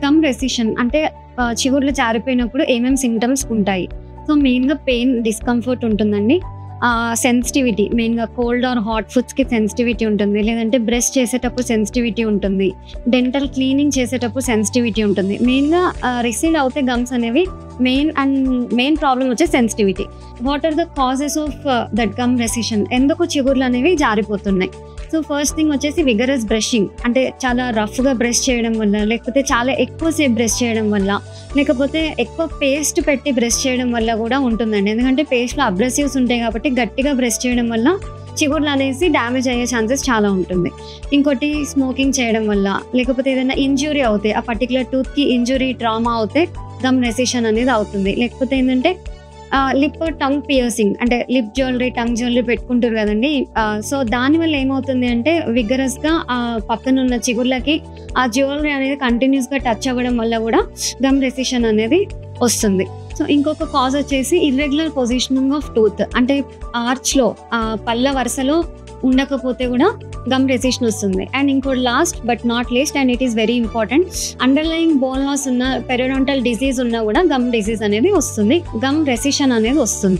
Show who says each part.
Speaker 1: Gum recession అంటే చిగుర్లు జారిపోయినప్పుడు ఏమేమి సింప్టమ్స్ ఉంటాయి? సో మెయిన్‌గా పెయిన్, డిస్కంఫర్ట్ ఉంటుందండి. సెన్సిటివిటీ, మెయిన్‌గా కోల్డ్ ఆర్ హాట్ ఫుడ్స్‌కి సెన్సిటివిటీ ఉంటుంది. లేదంటే బ్రష్ చేసేటప్పుడు సెన్సిటివిటీ ఉంటుంది. డెంటల్ క్లీనింగ్ చేసేటప్పుడు సెన్సిటివిటీ ఉంటుంది. మెయిన్‌గా రిసీడ్ అవుతే గమ్స్ అనేవి మెయిన్ ప్రాబ్లమ్ వచ్చేసి sensitivity. What are the causes of that gum recession? ఎందుకు చిగుర్లు అనేవి జారిపోతున్నాయి? సో ఫస్ట్ థింగ్ వచ్చేసి విగరస్ బ్రషింగ్, అంటే చాలా రఫ్గా బ్రష్ చేయడం వల్ల, లేకపోతే చాలా ఎక్కువసేపు బ్రష్ చేయడం వల్ల, లేకపోతే ఎక్కువ పేస్ట్ పెట్టి బ్రష్ చేయడం వల్ల కూడా ఉంటుందండి. ఎందుకంటే పేస్ట్లో అబ్రెసివ్స్ ఉంటాయి కాబట్టి గట్టిగా బ్రష్ చేయడం వల్ల చిగుర్లు అనేసి డ్యామేజ్ అయ్యే ఛాన్సెస్ చాలా ఉంటుంది. ఇంకోటి స్మోకింగ్ చేయడం వల్ల, లేకపోతే ఏదైనా ఇంజ్యూరీ అవుతే, ఆ పర్టికులర్ టూత్కి ఇంజ్యూరీ, ట్రామా అవుతే గమ్ రెసిషన్ అనేది అవుతుంది. లేకపోతే ఏంటంటే లిప్ టంగ్ పియర్సింగ్, అంటే లిప్ జ్యువెలరీ, టంగ్ జ్యువెలరీ పెట్టుకుంటారు కదండి. సో దానివల్ల ఏమవుతుంది అంటే విగరస్గా పక్కన ఉన్న చిగుర్లకి ఆ జ్యువెలరీ అనేది కంటిన్యూస్గా టచ్ అవ్వడం వల్ల కూడా గమ్ రెసిషన్ అనేది వస్తుంది. సో ఇంకొక కాజ్ వచ్చేసి ఇర్రెగ్యులర్ పొజిషనింగ్ ఆఫ్ టూత్, అంటే ఆర్చ్లో పళ్ళ వరుసలో ఉండకపోతే కూడా గమ్ రెసిషన్ వస్తుంది. అండ్ ఇంకోటి last but not least, and it is very important, underlying bone loss ఉన్న, పెరియోడాంటల్ డిసీజ్ ఉన్నా కూడా గమ్ డిసీజ్ అనేది వస్తుంది, గమ్ రెసిషన్ అనేది వస్తుంది.